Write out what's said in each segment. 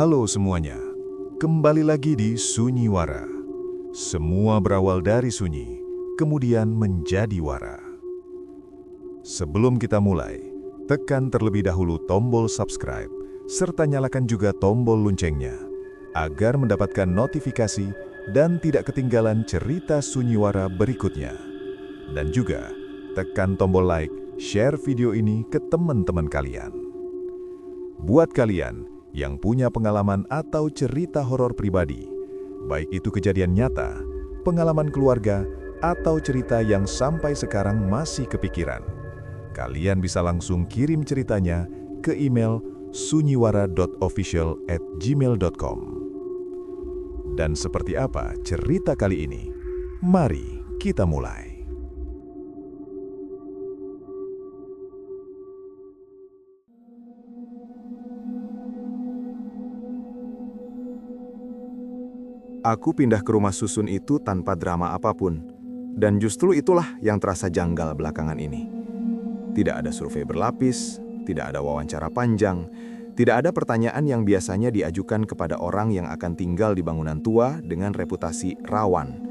Halo semuanya, kembali lagi di Sunyiwara. Semua berawal dari sunyi, kemudian menjadi wara. Sebelum kita mulai, tekan terlebih dahulu tombol subscribe, serta nyalakan juga tombol loncengnya, agar mendapatkan notifikasi dan tidak ketinggalan cerita Sunyiwara berikutnya. Dan juga, tekan tombol like, share video ini ke teman-teman kalian. Buat kalian yang punya pengalaman atau cerita horor pribadi, baik itu kejadian nyata, pengalaman keluarga, atau cerita yang sampai sekarang masih kepikiran, kalian bisa langsung kirim ceritanya ke email sunyiwara.official@gmail.com. Dan seperti apa cerita kali ini? Mari kita mulai. Aku pindah ke rumah susun itu tanpa drama apapun, dan justru itulah yang terasa janggal belakangan ini. Tidak ada survei berlapis, tidak ada wawancara panjang, tidak ada pertanyaan yang biasanya diajukan kepada orang yang akan tinggal di bangunan tua dengan reputasi rawan.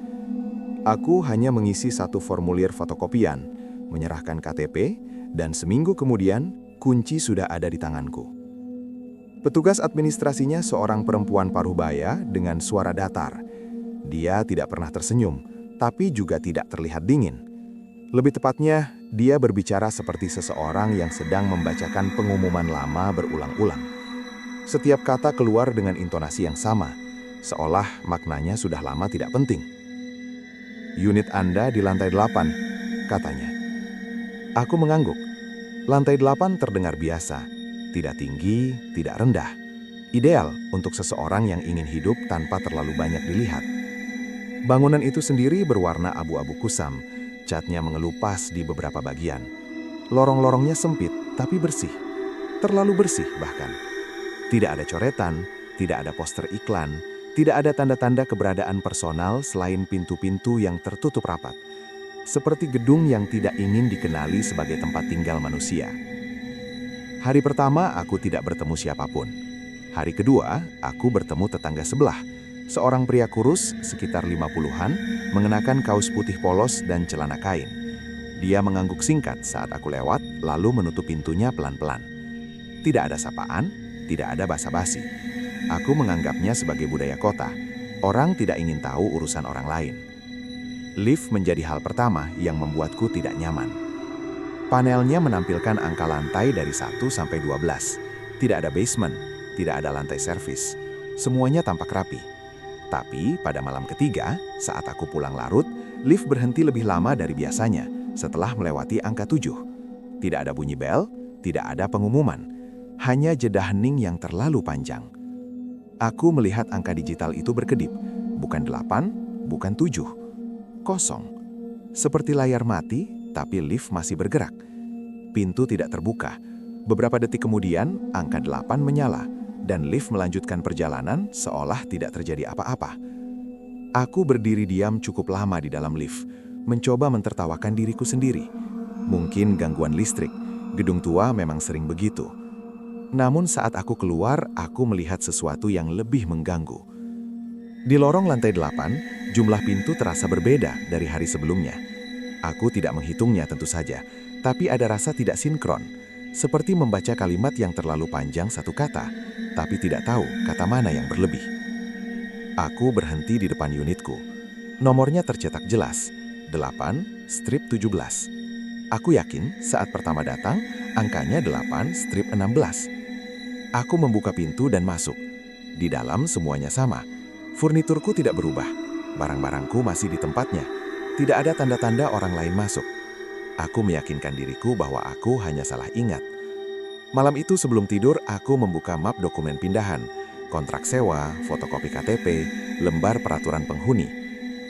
Aku hanya mengisi satu formulir fotokopian, menyerahkan KTP, dan seminggu kemudian kunci sudah ada di tanganku. Petugas administrasinya seorang perempuan paruhbaya dengan suara datar. Dia tidak pernah tersenyum, tapi juga tidak terlihat dingin. Lebih tepatnya, dia berbicara seperti seseorang yang sedang membacakan pengumuman lama berulang-ulang. Setiap kata keluar dengan intonasi yang sama, seolah maknanya sudah lama tidak penting. "Unit Anda di lantai 8, katanya. Aku mengangguk. Lantai 8 terdengar biasa. Tidak tinggi, tidak rendah. Ideal untuk seseorang yang ingin hidup tanpa terlalu banyak dilihat. Bangunan itu sendiri berwarna abu-abu kusam, catnya mengelupas di beberapa bagian. Lorong-lorongnya sempit, tapi bersih. Terlalu bersih bahkan. Tidak ada coretan, tidak ada poster iklan, tidak ada tanda-tanda keberadaan personal selain pintu-pintu yang tertutup rapat. Seperti gedung yang tidak ingin dikenali sebagai tempat tinggal manusia. Hari pertama, aku tidak bertemu siapapun. Hari kedua, aku bertemu tetangga sebelah. Seorang pria kurus, sekitar 50-an, mengenakan kaos putih polos dan celana kain. Dia mengangguk singkat saat aku lewat, lalu menutup pintunya pelan-pelan. Tidak ada sapaan, tidak ada basa-basi. Aku menganggapnya sebagai budaya kota. Orang tidak ingin tahu urusan orang lain. Lift menjadi hal pertama yang membuatku tidak nyaman. Panelnya menampilkan angka lantai dari 1 sampai 12. Tidak ada basement, tidak ada lantai servis. Semuanya tampak rapi. Tapi pada malam ketiga, saat aku pulang larut, lift berhenti lebih lama dari biasanya setelah melewati angka 7. Tidak ada bunyi bel, tidak ada pengumuman. Hanya jeda hening yang terlalu panjang. Aku melihat angka digital itu berkedip. Bukan 8, bukan 7. Kosong. Seperti layar mati, tapi lift masih bergerak. Pintu tidak terbuka. Beberapa detik kemudian, angka 8 menyala, dan lift melanjutkan perjalanan seolah tidak terjadi apa-apa. Aku berdiri diam cukup lama di dalam lift, mencoba mentertawakan diriku sendiri. Mungkin gangguan listrik, gedung tua memang sering begitu. Namun saat aku keluar, aku melihat sesuatu yang lebih mengganggu. Di lorong lantai 8, jumlah pintu terasa berbeda dari hari sebelumnya. Aku tidak menghitungnya tentu saja, tapi ada rasa tidak sinkron, seperti membaca kalimat yang terlalu panjang satu kata, tapi tidak tahu kata mana yang berlebih. Aku berhenti di depan unitku. Nomornya tercetak jelas, 8/17. Aku yakin saat pertama datang, angkanya 8/16. Aku membuka pintu dan masuk. Di dalam semuanya sama. Furniturku tidak berubah, barang-barangku masih di tempatnya. Tidak ada tanda-tanda orang lain masuk. Aku meyakinkan diriku bahwa aku hanya salah ingat. Malam itu sebelum tidur, aku membuka map dokumen pindahan, kontrak sewa, fotokopi KTP, lembar peraturan penghuni.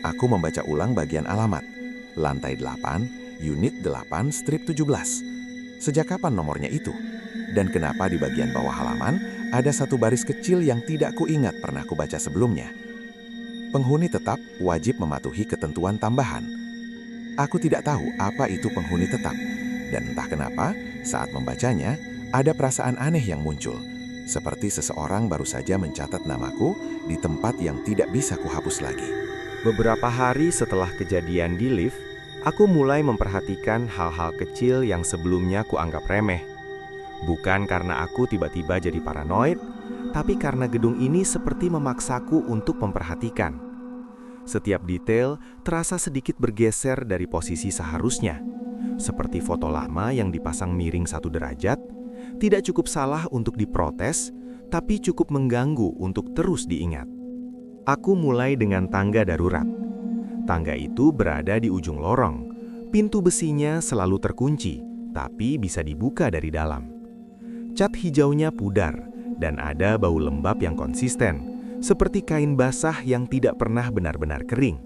Aku membaca ulang bagian alamat. Lantai 8, unit 8/17. Sejak kapan nomornya itu? Dan kenapa di bagian bawah halaman ada satu baris kecil yang tidak kuingat pernah kubaca sebelumnya? Penghuni tetap wajib mematuhi ketentuan tambahan. Aku tidak tahu apa itu penghuni tetap. Dan entah kenapa, saat membacanya, ada perasaan aneh yang muncul. seperti seseorang baru saja mencatat namaku di tempat yang tidak bisa kuhapus lagi. Beberapa hari setelah kejadian di lift, aku mulai memperhatikan hal-hal kecil yang sebelumnya kuanggap remeh. Bukan karena aku tiba-tiba jadi paranoid, tapi karena gedung ini seperti memaksaku untuk memperhatikan. Setiap detail terasa sedikit bergeser dari posisi seharusnya. Seperti foto lama yang dipasang miring 1 derajat, tidak cukup salah untuk diprotes, tapi cukup mengganggu untuk terus diingat. Aku mulai dengan tangga darurat. Tangga itu berada di ujung lorong. Pintu besinya selalu terkunci, tapi bisa dibuka dari dalam. Cat hijaunya pudar, dan ada bau lembab yang konsisten, seperti kain basah yang tidak pernah benar-benar kering.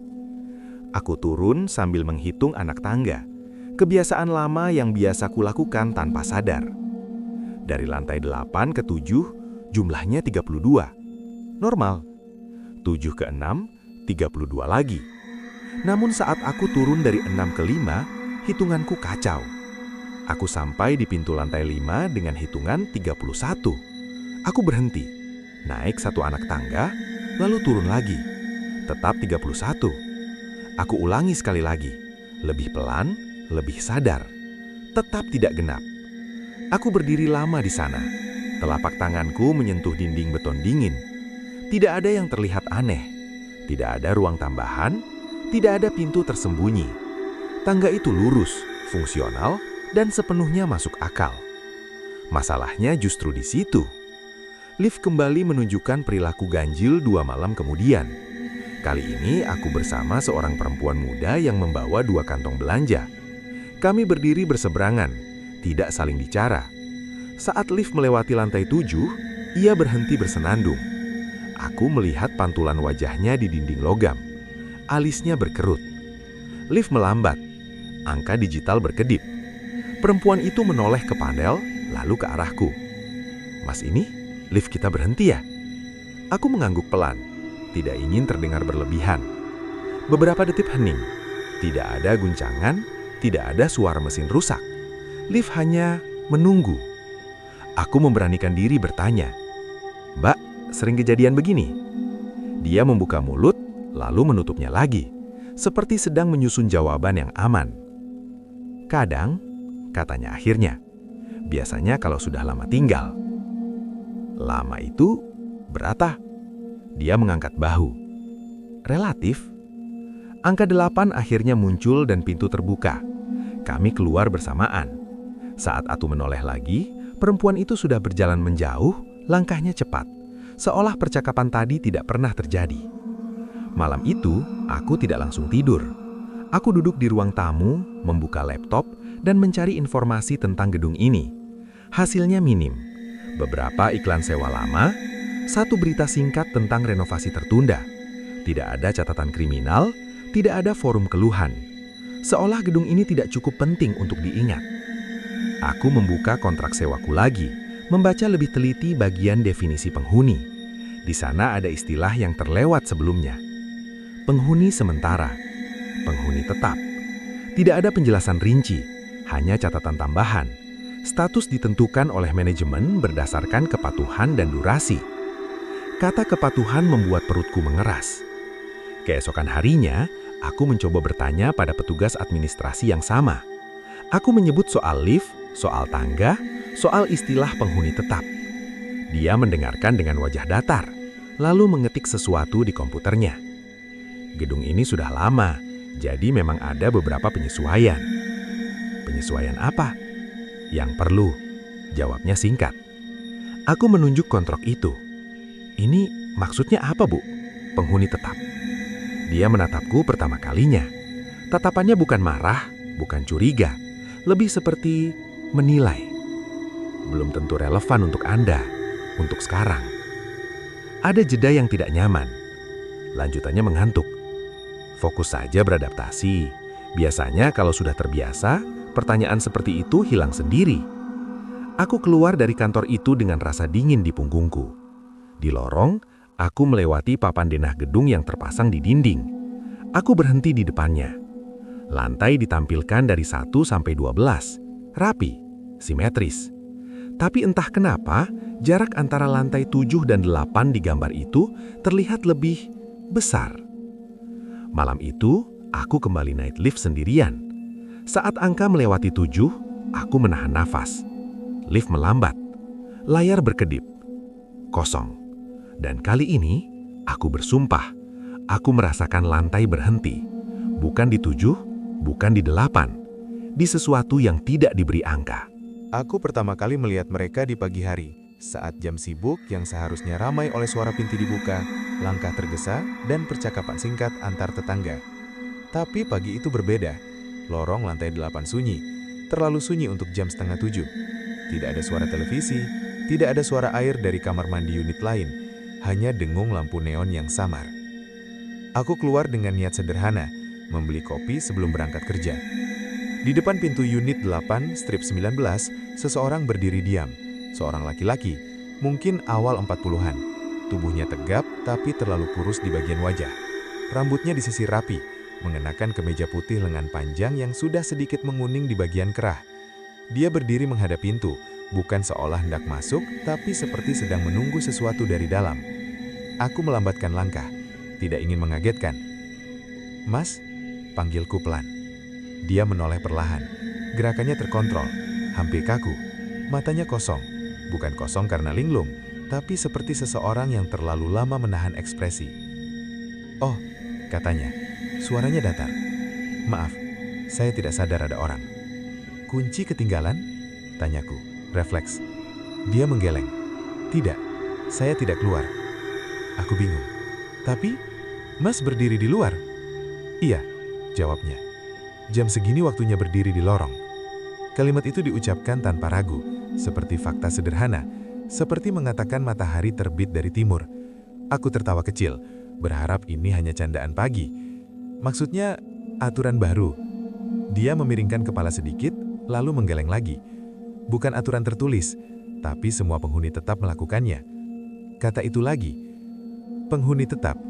Aku turun sambil menghitung anak tangga, kebiasaan lama yang biasa kulakukan tanpa sadar. Dari lantai 8 ke 7, jumlahnya 32. Normal. 7 ke 6, 32 lagi. Namun saat aku turun dari 6 ke 5, hitunganku kacau. Aku sampai di pintu lantai 5 dengan hitungan 31. Aku berhenti, naik 1 anak tangga, lalu turun lagi. Tetap 31. Aku ulangi sekali lagi, lebih pelan, lebih sadar. Tetap tidak genap. Aku berdiri lama di sana. Telapak tanganku menyentuh dinding beton dingin. Tidak ada yang terlihat aneh. Tidak ada ruang tambahan. Tidak ada pintu tersembunyi. Tangga itu lurus, fungsional, dan sepenuhnya masuk akal. Masalahnya justru di situ. Lift kembali menunjukkan perilaku ganjil 2 malam kemudian. Kali ini aku bersama seorang perempuan muda yang membawa 2 kantong belanja. Kami berdiri berseberangan, tidak saling bicara. Saat lift melewati lantai 7, ia berhenti bersenandung. Aku melihat pantulan wajahnya di dinding logam. Alisnya berkerut. Lift melambat. Angka digital berkedip. Perempuan itu menoleh ke panel, lalu ke arahku. "Mas ini, lift kita berhenti ya?" Aku mengangguk pelan, tidak ingin terdengar berlebihan. Beberapa detik hening. Tidak ada guncangan, tidak ada suara mesin rusak. Lift hanya menunggu. Aku memberanikan diri bertanya, "Mbak, sering kejadian begini?" Dia membuka mulut, lalu menutupnya lagi, seperti sedang menyusun jawaban yang aman. "Kadang," katanya akhirnya, "biasanya kalau sudah lama tinggal." "Lama itu berapa?" Dia mengangkat bahu. "Relatif." Angka 8 akhirnya muncul dan pintu terbuka. Kami keluar bersamaan. Saat aku menoleh lagi, perempuan itu sudah berjalan menjauh, langkahnya cepat, seolah percakapan tadi tidak pernah terjadi. Malam itu, aku tidak langsung tidur. Aku duduk di ruang tamu, membuka laptop, dan mencari informasi tentang gedung ini. Hasilnya minim. Beberapa iklan sewa lama, 1 berita singkat tentang renovasi tertunda. Tidak ada catatan kriminal, tidak ada forum keluhan. Seolah gedung ini tidak cukup penting untuk diingat. Aku membuka kontrak sewaku lagi, membaca lebih teliti bagian definisi penghuni. Di sana ada istilah yang terlewat sebelumnya. Penghuni sementara, penghuni tetap. Tidak ada penjelasan rinci, hanya catatan tambahan. Status ditentukan oleh manajemen berdasarkan kepatuhan dan durasi. Kata kepatuhan membuat perutku mengeras. Keesokan harinya, aku mencoba bertanya pada petugas administrasi yang sama. Aku menyebut soal lift, soal tangga, soal istilah penghuni tetap. Dia mendengarkan dengan wajah datar, lalu mengetik sesuatu di komputernya. Gedung ini sudah lama, jadi memang ada beberapa penyesuaian. Penyesuaian apa? Yang perlu, jawabnya singkat. Aku menunjuk kontrak itu. "Ini maksudnya apa, Bu? Penghuni tetap." Dia menatapku pertama kalinya. Tatapannya bukan marah, bukan curiga, lebih seperti menilai. Belum tentu relevan untuk Anda, untuk sekarang. Ada jeda yang tidak nyaman. Lanjutannya mengantuk. Fokus saja beradaptasi. Biasanya kalau sudah terbiasa, pertanyaan seperti itu hilang sendiri. Aku keluar dari kantor itu dengan rasa dingin di punggungku. Di lorong, aku melewati papan denah gedung yang terpasang di dinding. Aku berhenti di depannya. Lantai ditampilkan dari 1 sampai 12. Rapi, simetris. Tapi entah kenapa, Jarak antara lantai 7 dan 8 di gambar itu terlihat lebih besar. Malam itu, aku kembali naik lift sendirian. Saat angka melewati 7, aku menahan nafas. Lift melambat. Layar berkedip. Kosong. Dan kali ini, aku bersumpah. Aku merasakan lantai berhenti. Bukan di 7, bukan di 8. Di sesuatu yang tidak diberi angka. Aku pertama kali melihat mereka di pagi hari, saat jam sibuk yang seharusnya ramai oleh suara pintu dibuka, langkah tergesa, dan percakapan singkat antar tetangga. Tapi pagi itu berbeda. Lorong lantai 8 sunyi, terlalu sunyi untuk jam setengah 7. Tidak ada suara televisi, tidak ada suara air dari kamar mandi unit lain, hanya dengung lampu neon yang samar. Aku keluar dengan niat sederhana, membeli kopi sebelum berangkat kerja. Di depan pintu unit 8, strip 19, seseorang berdiri diam. Seorang laki-laki, mungkin awal 40-an. Tubuhnya tegap tapi terlalu kurus di bagian wajah. Rambutnya disisir rapi, mengenakan kemeja putih lengan panjang yang sudah sedikit menguning di bagian kerah. Dia berdiri menghadap pintu, bukan seolah hendak masuk, tapi seperti sedang menunggu sesuatu dari dalam. Aku melambatkan langkah, tidak ingin mengagetkan. "Mas," panggilku pelan. Dia menoleh perlahan. Gerakannya terkontrol, hampir kaku. Matanya kosong. Bukan kosong karena linglung, tapi seperti seseorang yang terlalu lama menahan ekspresi. "Oh," katanya. Suaranya datar. "Maaf, saya tidak sadar ada orang." "Kunci ketinggalan?" tanyaku. Refleks. Dia menggeleng. "Tidak, saya tidak keluar." Aku bingung. "Tapi, Mas berdiri di luar?" "Iya," jawabnya. "Jam segini waktunya berdiri di lorong." Kalimat itu diucapkan tanpa ragu, seperti fakta sederhana, seperti mengatakan matahari terbit dari timur. Aku tertawa kecil, berharap ini hanya candaan pagi. "Maksudnya, aturan baru." Dia memiringkan kepala sedikit, lalu menggeleng lagi. "Bukan aturan tertulis, tapi semua penghuni tetap melakukannya." Kata itu lagi. "Penghuni tetap,"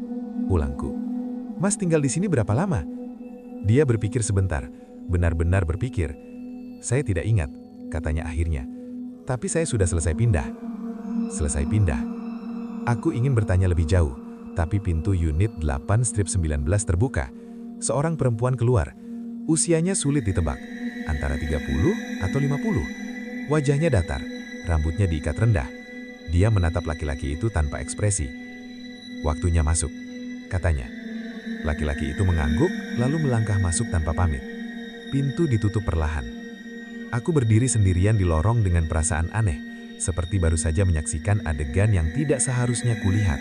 ulangku. "Mas tinggal di sini berapa lama?" Dia berpikir sebentar, benar-benar berpikir. "Saya tidak ingat," katanya akhirnya. "Tapi saya sudah selesai pindah." Selesai pindah. Aku ingin bertanya lebih jauh, tapi pintu unit 8 strip 19 terbuka. Seorang perempuan keluar. Usianya sulit ditebak, antara 30 atau 50. Wajahnya datar, rambutnya diikat rendah. Dia menatap laki-laki itu tanpa ekspresi. "Waktunya masuk," katanya. Laki-laki itu mengangguk, lalu melangkah masuk tanpa pamit. Pintu ditutup perlahan. Aku berdiri sendirian di lorong dengan perasaan aneh, seperti baru saja menyaksikan adegan yang tidak seharusnya kulihat.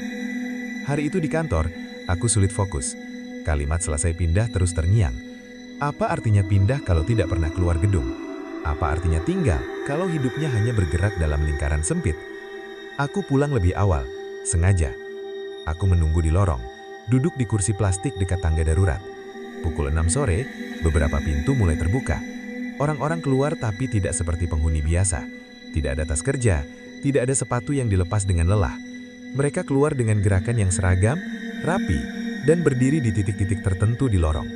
Hari itu di kantor, aku sulit fokus. Kalimat selesai pindah terus terngiang. Apa artinya pindah kalau tidak pernah keluar gedung? Apa artinya tinggal kalau hidupnya hanya bergerak dalam lingkaran sempit? Aku pulang lebih awal, sengaja. Aku menunggu di lorong, duduk di kursi plastik dekat tangga darurat. Pukul 6 sore, beberapa pintu mulai terbuka. Orang-orang keluar tapi tidak seperti penghuni biasa. Tidak ada tas kerja, tidak ada sepatu yang dilepas dengan lelah. Mereka keluar dengan gerakan yang seragam, rapi, dan berdiri di titik-titik tertentu di lorong.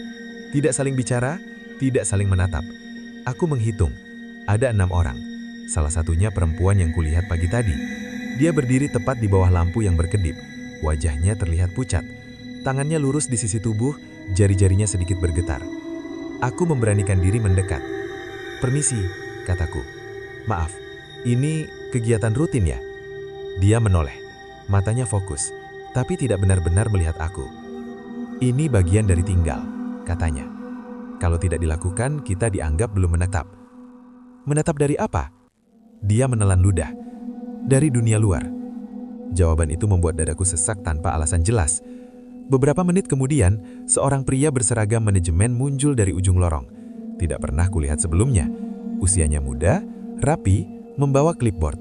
Tidak saling bicara, tidak saling menatap. Aku menghitung, ada 6 orang. Salah satunya perempuan yang kulihat pagi tadi. Dia berdiri tepat di bawah lampu yang berkedip. Wajahnya terlihat pucat. Tangannya lurus di sisi tubuh, jari-jarinya sedikit bergetar. Aku memberanikan diri mendekat. "Permisi," kataku. "Maaf, ini kegiatan rutin ya?" Dia menoleh, matanya fokus, tapi tidak benar-benar melihat aku. "Ini bagian dari tinggal," katanya. "Kalau tidak dilakukan, kita dianggap belum menetap." "Menetap dari apa?" Dia menelan ludah. "Dari dunia luar." Jawaban itu membuat dadaku sesak tanpa alasan jelas. Beberapa menit kemudian, seorang pria berseragam manajemen muncul dari ujung lorong. Tidak pernah kulihat sebelumnya. Usianya muda, rapi, membawa clipboard.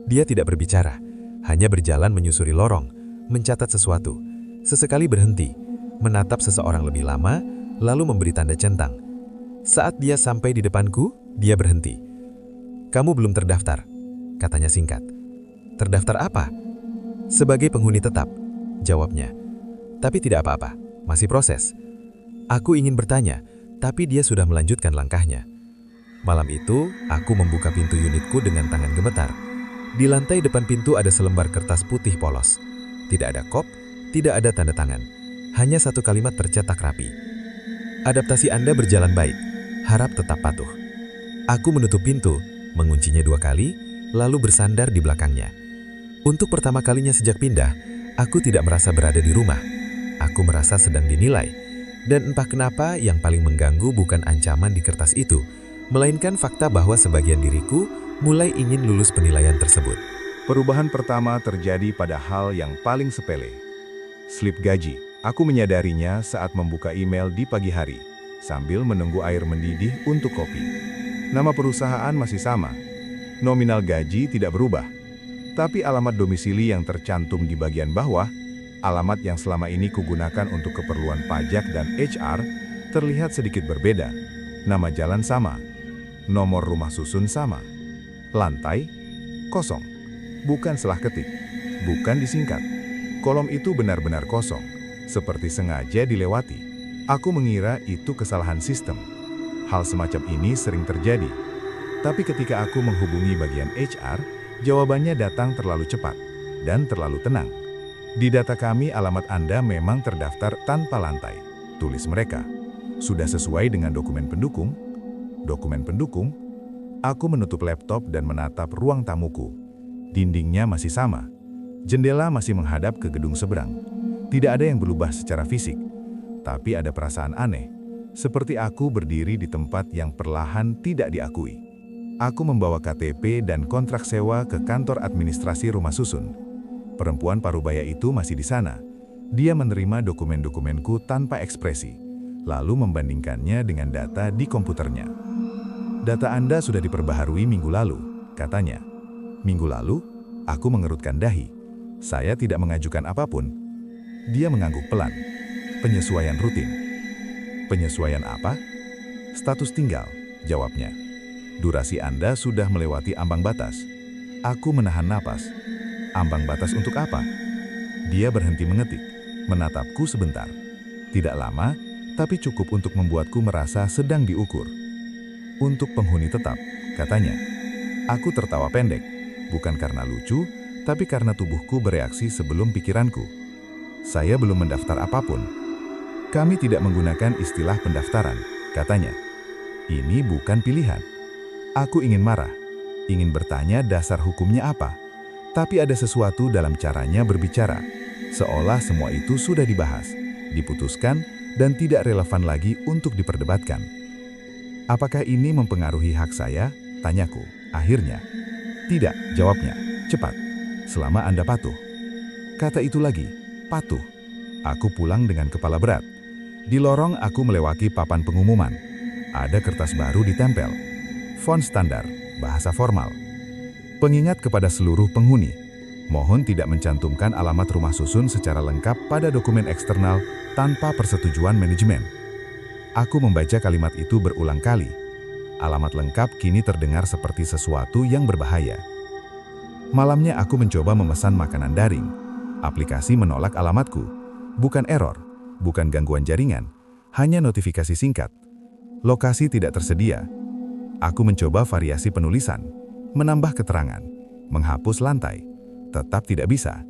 Dia tidak berbicara, hanya berjalan menyusuri lorong, mencatat sesuatu. Sesekali berhenti, menatap seseorang lebih lama, lalu memberi tanda centang. Saat dia sampai di depanku, dia berhenti. "Kamu belum terdaftar," katanya singkat. "Terdaftar apa?" "Sebagai penghuni tetap," jawabnya. "Tapi tidak apa-apa, masih proses." Aku ingin bertanya, tapi dia sudah melanjutkan langkahnya. Malam itu, aku membuka pintu unitku dengan tangan gemetar. Di lantai depan pintu ada selembar kertas putih polos. Tidak ada kop, tidak ada tanda tangan. Hanya satu kalimat tercetak rapi. Adaptasi Anda berjalan baik. Harap tetap patuh. Aku menutup pintu, menguncinya 2 kali, lalu bersandar di belakangnya. Untuk pertama kalinya sejak pindah, aku tidak merasa berada di rumah. Aku merasa sedang dinilai. Dan entah kenapa yang paling mengganggu bukan ancaman di kertas itu, melainkan fakta bahwa sebagian diriku mulai ingin lulus penilaian tersebut. Perubahan pertama terjadi pada hal yang paling sepele. Slip gaji. Aku menyadarinya saat membuka email di pagi hari, sambil menunggu air mendidih untuk kopi. Nama perusahaan masih sama. Nominal gaji tidak berubah. Tapi alamat domisili yang tercantum di bagian bawah, alamat yang selama ini kugunakan untuk keperluan pajak dan HR, terlihat sedikit berbeda. Nama jalan sama. Nomor rumah susun sama. Lantai kosong. Bukan salah ketik, bukan disingkat. Kolom itu benar-benar kosong, seperti sengaja dilewati. Aku mengira itu kesalahan sistem. Hal semacam ini sering terjadi. Tapi ketika aku menghubungi bagian HR, jawabannya datang terlalu cepat dan terlalu tenang. Di data kami, alamat Anda memang terdaftar tanpa lantai, tulis mereka. Sudah sesuai dengan dokumen pendukung? Dokumen pendukung? Aku menutup laptop dan menatap ruang tamuku. Dindingnya masih sama. Jendela masih menghadap ke gedung seberang. Tidak ada yang berubah secara fisik, tapi ada perasaan aneh, seperti aku berdiri di tempat yang perlahan tidak diakui. Aku membawa KTP dan kontrak sewa ke kantor administrasi rumah susun. Perempuan parubaya itu masih di sana. Dia menerima dokumen-dokumenku tanpa ekspresi, lalu membandingkannya dengan data di komputernya. Data Anda sudah diperbaharui minggu lalu, katanya. Minggu lalu, aku mengerutkan dahi. Saya tidak mengajukan apapun. Dia mengangguk pelan. Penyesuaian rutin. Penyesuaian apa? Status tinggal, jawabnya. Durasi Anda sudah melewati ambang batas. Aku menahan napas. Ambang batas untuk apa? Dia berhenti mengetik, menatapku sebentar. Tidak lama, tapi cukup untuk membuatku merasa sedang diukur. Untuk penghuni tetap, katanya. Aku tertawa pendek. Bukan karena lucu, tapi karena tubuhku bereaksi sebelum pikiranku. Saya belum mendaftar apapun. Kami tidak menggunakan istilah pendaftaran, katanya. Ini bukan pilihan. Aku ingin marah, ingin bertanya dasar hukumnya apa. Tapi ada sesuatu dalam caranya berbicara, seolah semua itu sudah dibahas, diputuskan, dan tidak relevan lagi untuk diperdebatkan. Apakah ini mempengaruhi hak saya? Tanyaku, akhirnya. Tidak, jawabnya. Cepat. Selama Anda patuh. Kata itu lagi, patuh. Aku pulang dengan kepala berat. Di lorong aku melewati papan pengumuman. Ada kertas baru ditempel. Font standar, bahasa formal. Pengingat kepada seluruh penghuni. Mohon tidak mencantumkan alamat rumah susun secara lengkap pada dokumen eksternal tanpa persetujuan manajemen. Aku membaca kalimat itu berulang kali. Alamat lengkap kini terdengar seperti sesuatu yang berbahaya. Malamnya aku mencoba memesan makanan daring. Aplikasi menolak alamatku. Bukan error, bukan gangguan jaringan, hanya notifikasi singkat. Lokasi tidak tersedia. Aku mencoba variasi penulisan, menambah keterangan, menghapus lantai. Tetap tidak bisa.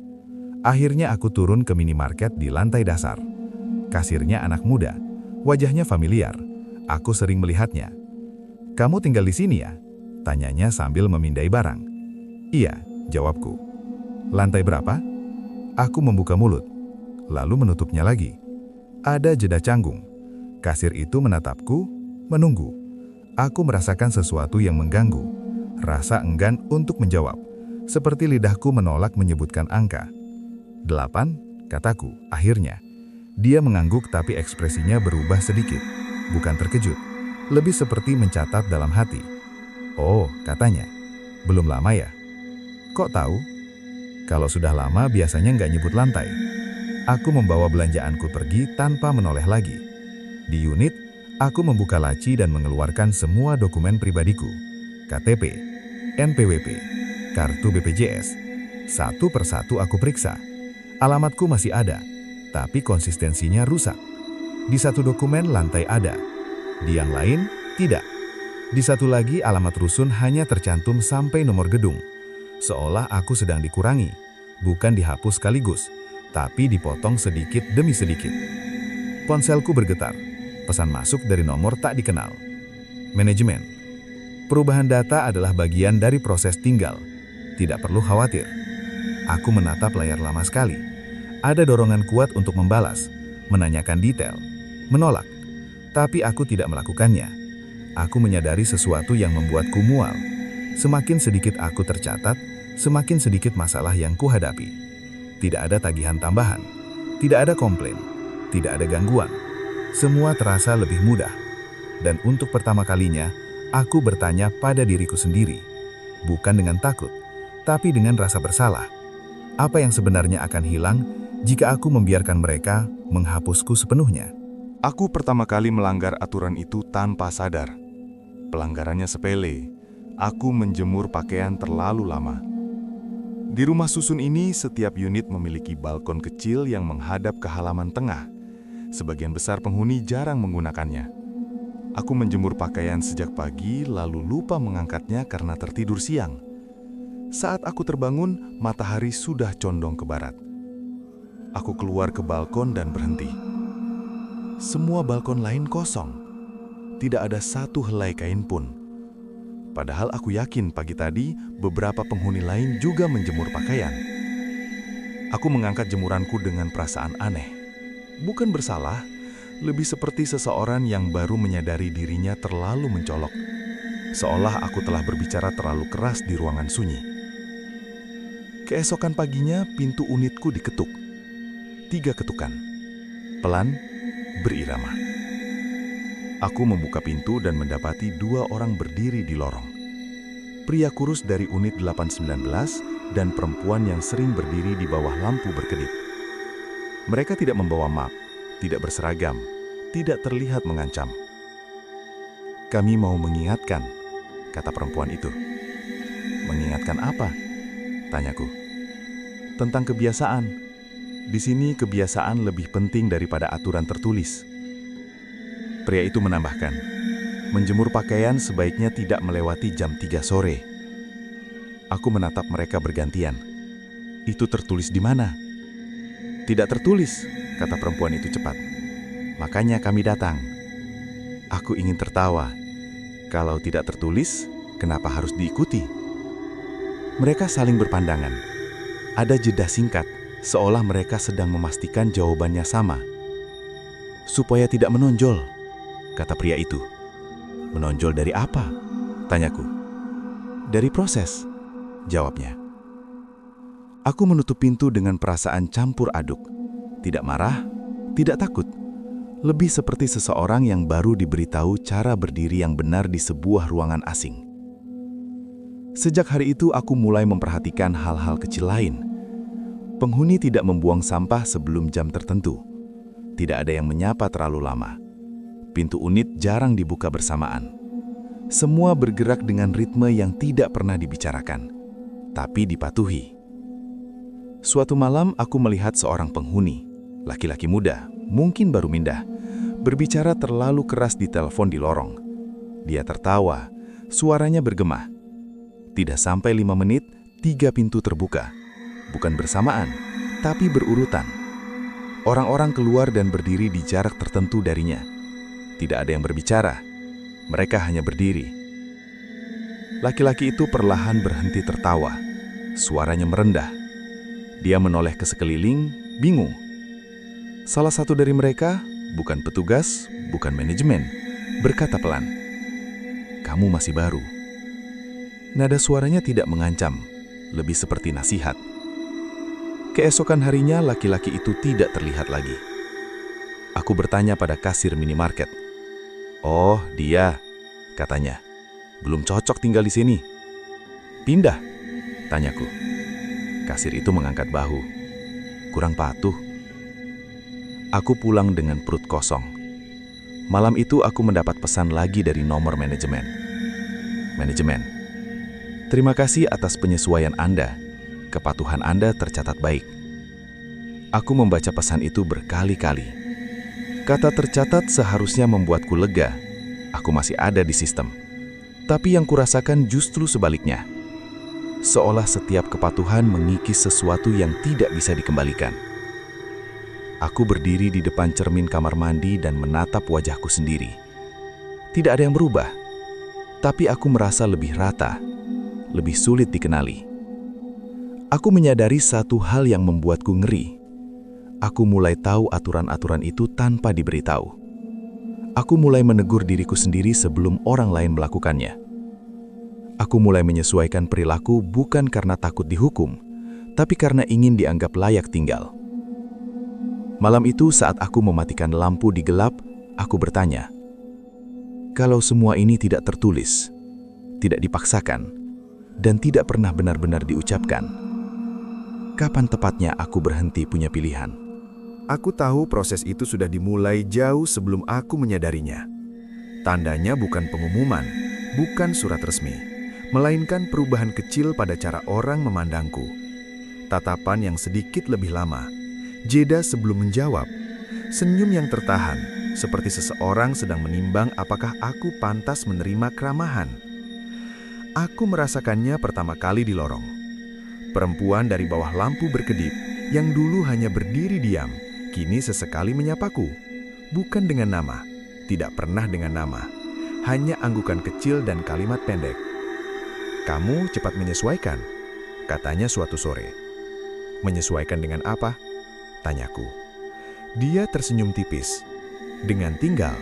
Akhirnya aku turun ke minimarket di lantai dasar. Kasirnya anak muda, wajahnya familiar. Aku sering melihatnya. Kamu tinggal di sini ya? Tanyanya sambil memindai barang. Iya, jawabku. Lantai berapa? Aku membuka mulut, lalu menutupnya lagi. Ada jeda canggung. Kasir itu menatapku, menunggu. Aku merasakan sesuatu yang mengganggu. Rasa enggan untuk menjawab. Seperti lidahku menolak menyebutkan angka. 8, kataku, akhirnya. Dia mengangguk tapi ekspresinya berubah sedikit. Bukan terkejut. Lebih seperti mencatat dalam hati. Oh, katanya. Belum lama ya? Kok tahu? Kalau sudah lama biasanya nggak nyebut lantai. Aku membawa belanjaanku pergi tanpa menoleh lagi. Di unit, aku membuka laci dan mengeluarkan semua dokumen pribadiku. KTP, NPWP, kartu BPJS. Satu persatu aku periksa. Alamatku masih ada, tapi konsistensinya rusak. Di satu dokumen lantai ada. Di yang lain, tidak. Di satu lagi alamat rusun hanya tercantum sampai nomor gedung. Seolah aku sedang dikurangi, bukan dihapus sekaligus, tapi dipotong sedikit demi sedikit. Ponselku bergetar. Pesan masuk dari nomor tak dikenal. Manajemen. Perubahan data adalah bagian dari proses tinggal. Tidak perlu khawatir. Aku menatap layar lama sekali. Ada dorongan kuat untuk membalas, menanyakan detail, menolak. Tapi aku tidak melakukannya. Aku menyadari sesuatu yang membuatku mual. Semakin sedikit aku tercatat, semakin sedikit masalah yang kuhadapi. Tidak ada tagihan tambahan, tidak ada komplain, tidak ada gangguan. Semua terasa lebih mudah. Dan untuk pertama kalinya, aku bertanya pada diriku sendiri. Bukan dengan takut, tapi dengan rasa bersalah. Apa yang sebenarnya akan hilang jika aku membiarkan mereka menghapusku sepenuhnya? Aku pertama kali melanggar aturan itu tanpa sadar. Pelanggarannya sepele. Aku menjemur pakaian terlalu lama. Di rumah susun ini, setiap unit memiliki balkon kecil yang menghadap ke halaman tengah. Sebagian besar penghuni jarang menggunakannya. Aku menjemur pakaian sejak pagi, lalu lupa mengangkatnya karena tertidur siang. Saat aku terbangun, matahari sudah condong ke barat. Aku keluar ke balkon dan berhenti. Semua balkon lain kosong. Tidak ada satu helai kain pun. Padahal aku yakin pagi tadi beberapa penghuni lain juga menjemur pakaian. Aku mengangkat jemuranku dengan perasaan aneh. Bukan bersalah, lebih seperti seseorang yang baru menyadari dirinya terlalu mencolok. Seolah aku telah berbicara terlalu keras di ruangan sunyi. Keesokan paginya, pintu unitku diketuk. 3 ketukan. Pelan, berirama. Aku membuka pintu dan mendapati 2 orang berdiri di lorong. Pria kurus dari unit 819 dan perempuan yang sering berdiri di bawah lampu berkedip. Mereka tidak membawa map, tidak berseragam, tidak terlihat mengancam. "Kami mau mengingatkan," kata perempuan itu. "Mengingatkan apa?" tanyaku. "Tentang kebiasaan. Di sini kebiasaan lebih penting daripada aturan tertulis." Pria itu menambahkan, menjemur pakaian sebaiknya tidak melewati jam 3 sore. Aku menatap mereka bergantian. "Itu tertulis di mana?" "Tidak tertulis," kata perempuan itu cepat. "Makanya kami datang." Aku ingin tertawa. Kalau tidak tertulis, kenapa harus diikuti? Mereka saling berpandangan. Ada jeda singkat, seolah mereka sedang memastikan jawabannya sama. "Supaya tidak menonjol," kata pria itu. "Menonjol dari apa?" tanyaku. "Dari proses," jawabnya. Aku menutup pintu dengan perasaan campur aduk. Tidak marah, tidak takut. Lebih seperti seseorang yang baru diberitahu cara berdiri yang benar di sebuah ruangan asing. Sejak hari itu aku mulai memperhatikan hal-hal kecil lain. Penghuni tidak membuang sampah sebelum jam tertentu. Tidak ada yang menyapa terlalu lama. Pintu unit jarang dibuka bersamaan. Semua bergerak dengan ritme yang tidak pernah dibicarakan, tapi dipatuhi. Suatu malam aku melihat seorang penghuni, laki-laki muda, mungkin baru pindah, berbicara terlalu keras di telepon di lorong. Dia tertawa, suaranya bergema. Tidak sampai 5 menit, 3 pintu terbuka. Bukan bersamaan, tapi berurutan. Orang-orang keluar dan berdiri di jarak tertentu darinya. Tidak ada yang berbicara, mereka hanya berdiri. Laki-laki itu perlahan berhenti tertawa. Suaranya merendah. Dia menoleh ke sekeliling, bingung. Salah satu dari mereka, bukan petugas, bukan manajemen, berkata pelan, "Kamu masih baru." Nada suaranya tidak mengancam, lebih seperti nasihat. Keesokan harinya, laki-laki itu tidak terlihat lagi. Aku bertanya pada kasir minimarket. "Oh, dia," katanya. "Belum cocok tinggal di sini." "Pindah?" tanyaku. Kasir itu mengangkat bahu. "Kurang patuh." Aku pulang dengan perut kosong. Malam itu aku mendapat pesan lagi dari nomor manajemen. "Manajemen, terima kasih atas penyesuaian Anda. Kepatuhan Anda tercatat baik." Aku membaca pesan itu berkali-kali. Kata tercatat seharusnya membuatku lega. Aku masih ada di sistem. Tapi yang kurasakan justru sebaliknya. seolah setiap kepatuhan mengikis sesuatu yang tidak bisa dikembalikan. Aku berdiri di depan cermin kamar mandi dan menatap wajahku sendiri. Tidak ada yang berubah, tapi aku merasa lebih rata, lebih sulit dikenali. Aku menyadari satu hal yang membuatku ngeri. Aku mulai tahu aturan-aturan itu tanpa diberitahu. Aku mulai menegur diriku sendiri sebelum orang lain melakukannya. Aku mulai menyesuaikan perilaku bukan karena takut dihukum, tapi karena ingin dianggap layak tinggal. Malam itu saat aku mematikan lampu di gelap, aku bertanya, kalau semua ini tidak tertulis, tidak dipaksakan, dan tidak pernah benar-benar diucapkan, kapan tepatnya aku berhenti punya pilihan? Aku tahu proses itu sudah dimulai jauh sebelum aku menyadarinya. Tandanya bukan pengumuman, bukan surat resmi, melainkan perubahan kecil pada cara orang memandangku. Tatapan yang sedikit lebih lama, jeda sebelum menjawab, senyum yang tertahan, seperti seseorang sedang menimbang apakah aku pantas menerima keramahan. Aku merasakannya pertama kali di lorong. Perempuan dari bawah lampu berkedip, yang dulu hanya berdiri diam, kini sesekali menyapaku. Bukan dengan nama, tidak pernah dengan nama, hanya anggukan kecil dan kalimat pendek. "Kamu cepat menyesuaikan," katanya suatu sore. "Menyesuaikan dengan apa?" tanyaku. Dia tersenyum tipis. "Dengan tinggal."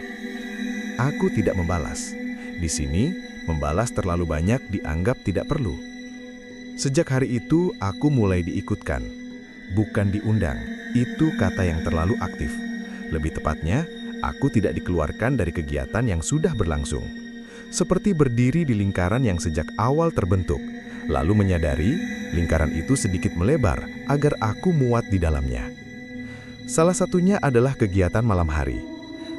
Aku tidak membalas. Di sini, membalas terlalu banyak dianggap tidak perlu. Sejak hari itu, aku mulai diikutkan. Bukan diundang, itu kata yang terlalu aktif. Lebih tepatnya, aku tidak dikeluarkan dari kegiatan yang sudah berlangsung. Seperti berdiri di lingkaran yang sejak awal terbentuk, lalu menyadari lingkaran itu sedikit melebar agar aku muat di dalamnya. Salah satunya adalah kegiatan malam hari.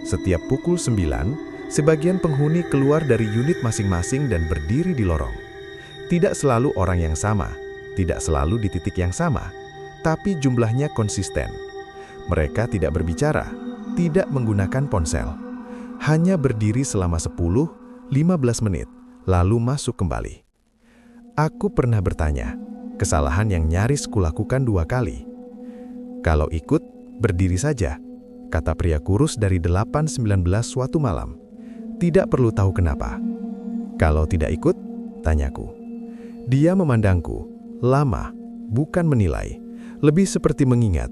Setiap pukul 9, sebagian penghuni keluar dari unit masing-masing dan berdiri di lorong. Tidak selalu orang yang sama, tidak selalu di titik yang sama, tapi jumlahnya konsisten. Mereka tidak berbicara, tidak menggunakan ponsel. Hanya berdiri selama 10-15 menit, lalu masuk kembali. Aku pernah bertanya, kesalahan yang nyaris kulakukan 2 kali. "Kalau ikut, berdiri saja," kata pria kurus dari 819 suatu malam. Tidak perlu tahu kenapa. "Kalau tidak ikut?" tanyaku. Dia memandangku, lama, bukan menilai, lebih seperti mengingat.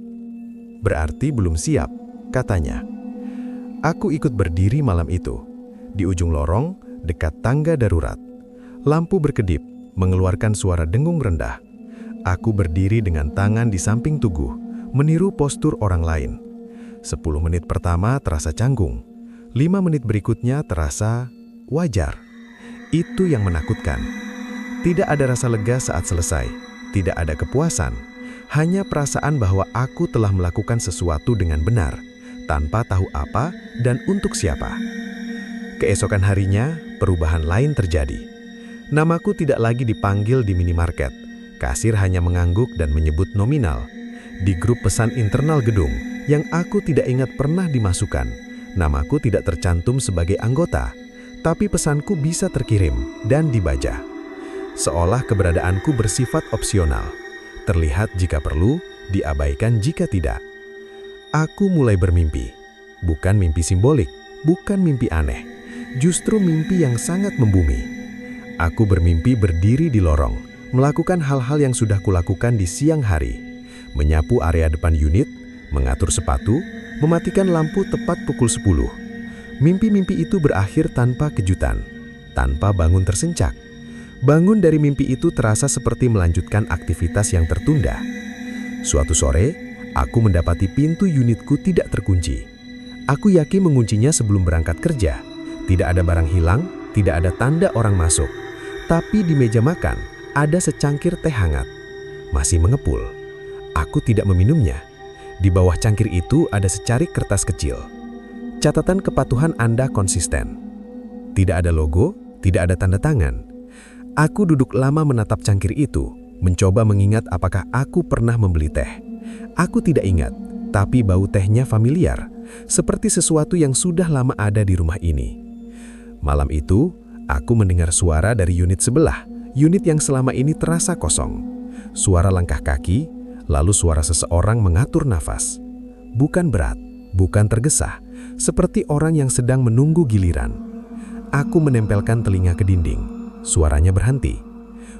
"Berarti belum siap," katanya. Aku ikut berdiri malam itu, di ujung lorong, dekat tangga darurat. Lampu berkedip, mengeluarkan suara dengung rendah. Aku berdiri dengan tangan di samping tugu, meniru postur orang lain. 10 menit pertama terasa canggung, 5 menit berikutnya terasa wajar. Itu yang menakutkan. Tidak ada rasa lega saat selesai, tidak ada kepuasan, hanya perasaan bahwa aku telah melakukan sesuatu dengan benar, tanpa tahu apa dan untuk siapa. Keesokan harinya, perubahan lain terjadi. Namaku tidak lagi dipanggil di minimarket, kasir hanya mengangguk dan menyebut nominal. Di grup pesan internal gedung, yang aku tidak ingat pernah dimasukkan, namaku tidak tercantum sebagai anggota, tapi pesanku bisa terkirim dan dibaca. Seolah keberadaanku bersifat opsional, terlihat jika perlu, diabaikan jika tidak. Aku mulai bermimpi, bukan mimpi simbolik, bukan mimpi aneh, justru mimpi yang sangat membumi. Aku bermimpi berdiri di lorong, melakukan hal-hal yang sudah kulakukan di siang hari, menyapu area depan unit, mengatur sepatu, mematikan lampu tepat pukul 10. Mimpi-mimpi itu berakhir tanpa kejutan, tanpa bangun tersencak. Bangun dari mimpi itu terasa seperti melanjutkan aktivitas yang tertunda. Suatu sore, aku mendapati pintu unitku tidak terkunci. Aku yakin menguncinya sebelum berangkat kerja. Tidak ada barang hilang, tidak ada tanda orang masuk. Tapi di meja makan, ada secangkir teh hangat. Masih mengepul. Aku tidak meminumnya. Di bawah cangkir itu ada secarik kertas kecil. Catatan kepatuhan Anda konsisten. Tidak ada logo, tidak ada tanda tangan. Aku duduk lama menatap cangkir itu, mencoba mengingat apakah aku pernah membeli teh. Aku tidak ingat, tapi bau tehnya familiar, seperti sesuatu yang sudah lama ada di rumah ini. Malam itu, aku mendengar suara dari unit sebelah Unit yang selama ini terasa kosong. Suara langkah kaki, lalu suara seseorang mengatur nafas. Bukan berat, bukan tergesa, seperti orang yang sedang menunggu giliran. Aku menempelkan telinga ke dinding. Suaranya berhenti.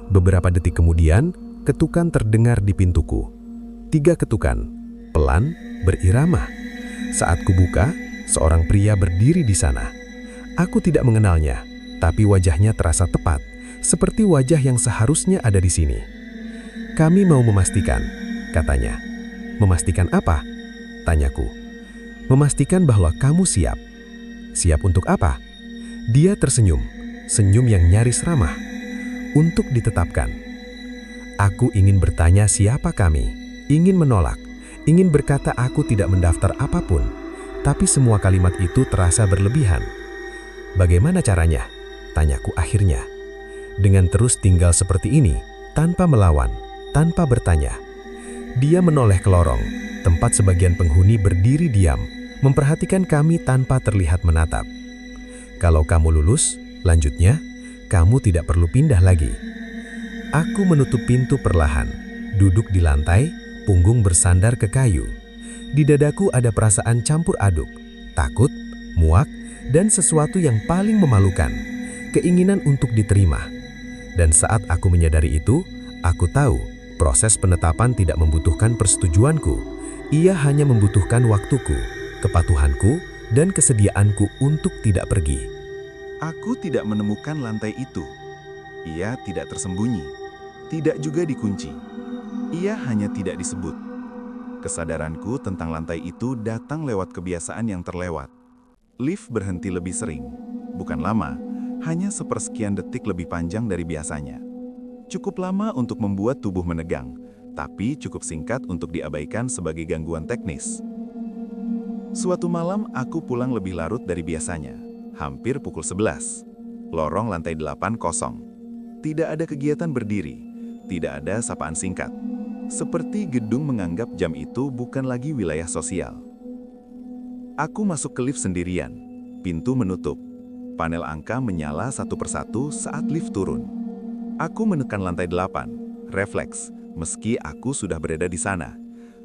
Beberapa detik kemudian, ketukan terdengar di pintuku. 3 ketukan, pelan, berirama. Saat kubuka, seorang pria berdiri di sana. Aku tidak mengenalnya, tapi wajahnya terasa tepat, seperti wajah yang seharusnya ada di sini. "Kami mau memastikan," katanya. "Memastikan apa?" tanyaku. "Memastikan bahwa kamu siap." "Siap untuk apa?" Dia tersenyum, senyum yang nyaris ramah. "Untuk ditetapkan." Aku ingin bertanya siapa kami, ingin menolak, ingin berkata aku tidak mendaftar apapun, tapi semua kalimat itu terasa berlebihan. "Bagaimana caranya?" tanyaku akhirnya. Dengan terus tinggal seperti ini, tanpa melawan, tanpa bertanya. Dia menoleh ke lorong, tempat sebagian penghuni berdiri diam, memperhatikan kami tanpa terlihat menatap. "Kalau kamu lulus," lanjutnya, "kamu tidak perlu pindah lagi." Aku menutup pintu perlahan, duduk di lantai, punggung bersandar ke kayu. Di dadaku ada perasaan campur aduk, takut, muak, dan sesuatu yang paling memalukan, keinginan untuk diterima. Dan saat aku menyadari itu, aku tahu proses penetapan tidak membutuhkan persetujuanku. Ia hanya membutuhkan waktuku, kepatuhanku, dan kesediaanku untuk tidak pergi. Aku tidak menemukan lantai itu. Ia tidak tersembunyi, tidak juga dikunci. Ia hanya tidak disebut. Kesadaranku tentang lantai itu datang lewat kebiasaan yang terlewat. Lift berhenti lebih sering, bukan lama, hanya sepersekian detik lebih panjang dari biasanya. Cukup lama untuk membuat tubuh menegang, tapi cukup singkat untuk diabaikan sebagai gangguan teknis. Suatu malam aku pulang lebih larut dari biasanya, hampir pukul 11. Lorong lantai 8 kosong. Tidak ada kegiatan berdiri, tidak ada sapaan singkat. Seperti gedung menganggap jam itu bukan lagi wilayah sosial. Aku masuk ke lift sendirian. Pintu menutup. Panel angka menyala satu persatu saat lift turun. Aku menekan lantai 8. Refleks, meski aku sudah berada di sana.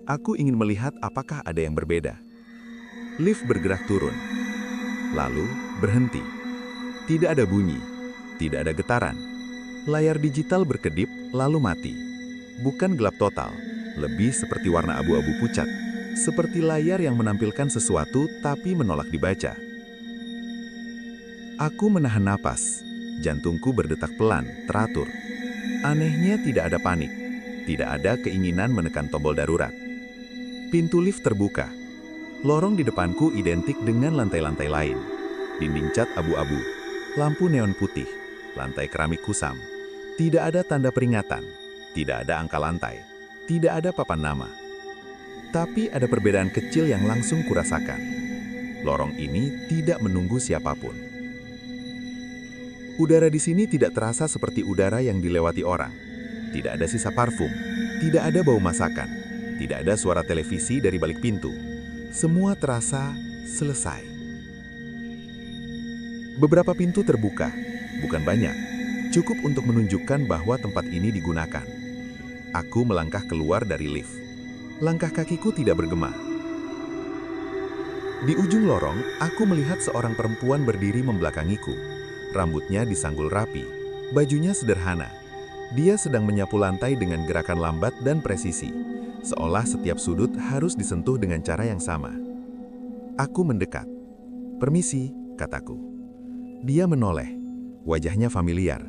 Aku ingin melihat apakah ada yang berbeda. Lift bergerak turun. Lalu berhenti. Tidak ada bunyi. Tidak ada getaran. Layar digital berkedip, lalu mati. Bukan gelap total, lebih seperti warna abu-abu pucat. Seperti layar yang menampilkan sesuatu tapi menolak dibaca. Aku menahan napas. Jantungku berdetak pelan, teratur. Anehnya tidak ada panik. Tidak ada keinginan menekan tombol darurat. Pintu lift terbuka. Lorong di depanku identik dengan lantai-lantai lain. Dinding cat abu-abu, lampu neon putih, lantai keramik kusam. Tidak ada tanda peringatan, tidak ada angka lantai, tidak ada papan nama. Tapi ada perbedaan kecil yang langsung kurasakan. Lorong ini tidak menunggu siapapun. Udara di sini tidak terasa seperti udara yang dilewati orang. Tidak ada sisa parfum, tidak ada bau masakan, tidak ada suara televisi dari balik pintu. Semua terasa selesai. Beberapa pintu terbuka, bukan banyak, cukup untuk menunjukkan bahwa tempat ini digunakan. Aku melangkah keluar dari lift. Langkah kakiku tidak bergema. Di ujung lorong, aku melihat seorang perempuan berdiri membelakangiku. Rambutnya disanggul rapi, bajunya sederhana. Dia sedang menyapu lantai dengan gerakan lambat dan presisi, seolah setiap sudut harus disentuh dengan cara yang sama. Aku mendekat. "Permisi," kataku. Dia menoleh. Wajahnya familiar.